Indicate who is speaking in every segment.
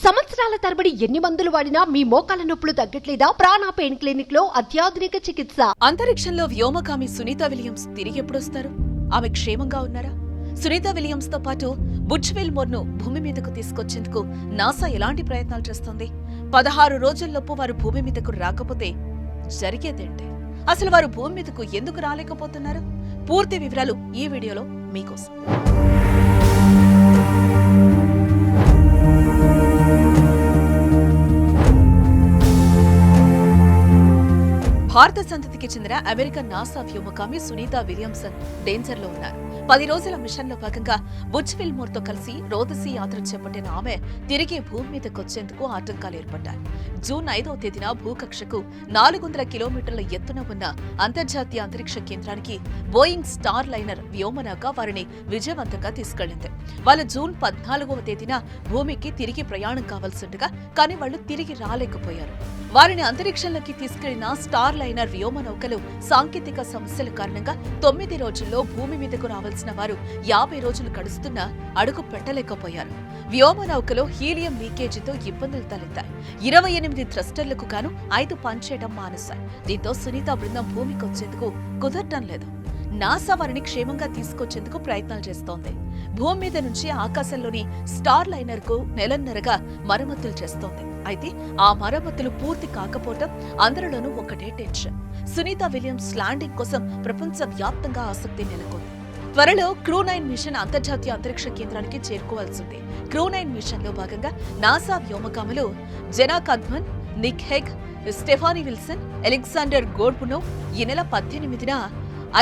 Speaker 1: సంవత్సరాల తరబడి ఎన్ని మందులు వాడినా మీ మోకాల నొప్పులు తగ్గట్లేదా? ప్రాణ పెయిన్ క్లినిక్ లో అత్యాధునిక చికిత్స.
Speaker 2: అంతరిక్షంలో వ్యోమగామి సునీత విలియమ్స్ తిరిగి ఎప్పుడొస్తారు? ఆమె క్షేమంగా ఉన్నారా? సునీత విలియమ్స్ తో పాటు బుచ్ విల్మోర్ ను భూమి మీదకు తీసుకొచ్చేందుకు నాసా ఎలాంటి ప్రయత్నాలు చేస్తోంది? 16 రోజుల్లోపు వారు భూమి మీదకు రాకపోతే జరిగేదేంటి? అసలు వారు భూమి మీదకు ఎందుకు రాలేకపోతున్నారు? పూర్తి వివరాలు ఈ వీడియోలో మీకోసం. భారత సంతతికి చెందిన అమెరికన్ నాసా వ్యోమగామి సునీత విలియమ్సన్ డేంజర్ లో ఉన్నారు. 10 రోజుల మిషన్ లో భాగంగా బుచ్ విల్మోర్ తో కలిసి రోదసీ యాత్ర చేపట్టిన ఆమె తిరిగి భూమి మీదకొచ్చేందుకు ఆటంకాలు ఏర్పడ్డాయి. జూన్ 5వ తేదీన భూకక్షకు 400 కిలోమీటర్ల ఎత్తున ఉన్న అంతర్జాతీయ అంతరిక్ష కేంద్రానికి బోయింగ్ స్టార్ లైనర్ వ్యోమనౌక వారిని విజయవంతంగా తీసుకెళ్లింది. వాళ్ళు జూన్ 14వ తేదీన భూమికి తిరిగి ప్రయాణం కావాల్సిండగా కానీ వాళ్ళు తిరిగి రాలేకపోయారు. వారిని అంతరిక్షంలోకి తీసుకెళ్లిన స్టార్ లైనర్ వ్యోమనౌకలు సాంకేతిక సమస్యల కారణంగా 9 రోజుల్లో భూమి మీదకు రావాల్సిన వారు 50 రోజులు గడుస్తున్నా అడుగు పెట్టలేకపోయారు. వ్యోమనౌకలో హీలియం లీకేజీతో ఇబ్బందులు తలెత్తాయి. 28 థ్రస్టర్లకు గాను 5 పనిచేయడం మానేశాయి. దీంతో సునీత బృందం భూమికి వచ్చేందుకు కుదరటం లేదు. నాసా వారిని క్షేమంగా తీసుకొచ్చేందుకు ప్రయత్నాలు చేస్తోంది. భూమి మీద నుంచి ఆకాశంలోని స్టార్ లైనర్ కు నెలన్నరగా మరమ్మతులు చేస్తోంది. అయితే ఆ మరమ్మతులు పూర్తి కాకపోవటం అందరిలోనూ ఒకటే టెన్షన్. సునీత విలియమ్స్ ల్యాండింగ్ కోసం ప్రపంచ వ్యాప్తంగా ఆసక్తి నెలకొంది. త్వరలో క్రూ-9 మిషన్ అంతర్జాతీయ అంతరిక్ష కేంద్రానికి చేరుకోవాల్సింది. క్రూ-9 మిషన్ లో భాగంగా నాసా వ్యోమగాములు Zena Cardman, Nick Hague, Stephanie Wilson, Alexander Gorbunov ఈ నెల 18న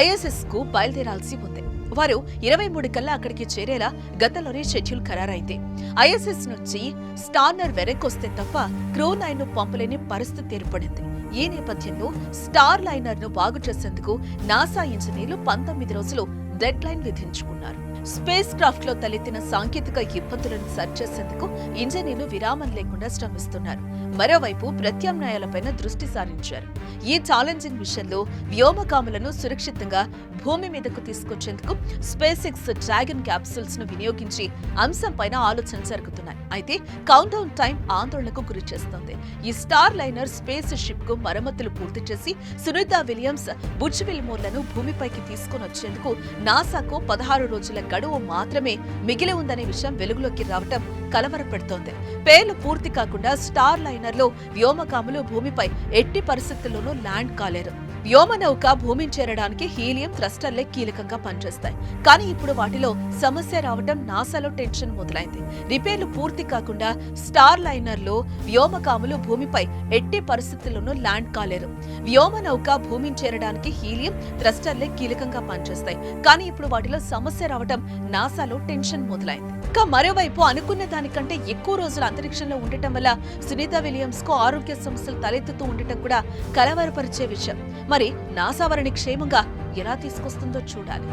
Speaker 2: ఐఎస్ఎస్ కు బయలుదేరాల్సి ఉంది. వారు 23 కల్లా అక్కడికి చేరేలా గతంలోనే షెడ్యూల్ ఖరారైంది. ఐఎస్ఎస్ నుంచి స్టార్నర్ వెనక్కొస్తే తప్ప క్రూ-9 ను పంపలేని పరిస్థితి ఏర్పడింది. ఈ నేపథ్యంలో స్టార్ లైనర్ ను బాగు చేసేందుకు నాసా ఇంజనీర్లు 19 రోజులు డెడ్ లైన్ విధించుకున్నారు. స్పేస్ క్రాఫ్ట్ లో తలెత్తిన సాంకేతిక ఇబ్బందులను సరిచేసేందుకు ఇంజనీర్లు విరామం లేకుండా శ్రమిస్తున్నారు. మరోవైపు ప్రత్యామ్నాయాలపైన దృష్టి సారించారు. ఈ ఛాలెంజింగ్ మిషన్ లో వ్యోమగాములను సురక్షితంగా భూమి మీదకు తీసుకొచ్చేందుకు స్పేస్ ఎక్స్ డ్రాగన్ క్యాప్సూల్స్ ను వినియోగించి అంశంపైన ఆలోచనలు జరుగుతున్నాయి. అయితే కౌంట్ డౌన్ టైం ఆందోళనకు గురి చేస్తోంది. ఈ స్టార్ లైనర్ స్పేస్ షిప్ కు మరమ్మతులు పూర్తి చేసి సునీత విలియమ్స్ బుచ్ విల్మోర్లను భూమిపైకి తీసుకుని వచ్చేందుకు నాసాకు 16 రోజుల గడువు మాత్రమే మిగిలి ఉందనే విషయం వెలుగులోకి రావటం కలవరపెడుతోంది. పేర్లు పూర్తి కాకుండా స్టార్ లైనర్ లో వ్యోమగాములు భూమిపై ఎట్టి పరిస్థితుల్లోనూ ల్యాండ్ కాలేరు. వ్యోమనౌక భూమిని చేరడానికి హీలియం థ్రస్టర్లే కీలకంగా పనిచేస్తాయి. కానీ ఇప్పుడు వాటిలో సమస్య రావటం నాసాలో టెన్షన్ మొదలైంది. రిపేర్లు పూర్తి కాకుండా స్టార్ లైనర్ లో వ్యోమగాములు భూమిపై ఎట్టి పరిస్థితుల్లోనూ ల్యాండ్ కాలేరు. వ్యోమనౌక భూమిని చేరడానికి హీలియం థ్రస్టర్లే కీలకంగా పనిచేస్తాయి. కానీ ఇప్పుడు వాటిలో సమస్య రావటం నాసాలో టెన్షన్ మొదలైంది. ఇక మరోవైపు అనుకున్న దానికంటే ఎక్కువ రోజులు అంతరిక్షంలో ఉండటం వల్ల సునీత విలియమ్స్ కు ఆరోగ్య సమస్యలు తలెత్తుతూ ఉండటం కూడా కలవరపరిచే విషయం. మరి నాసా వారిని క్షేమంగా ఎలా తీసుకొస్తుందో చూడాలి.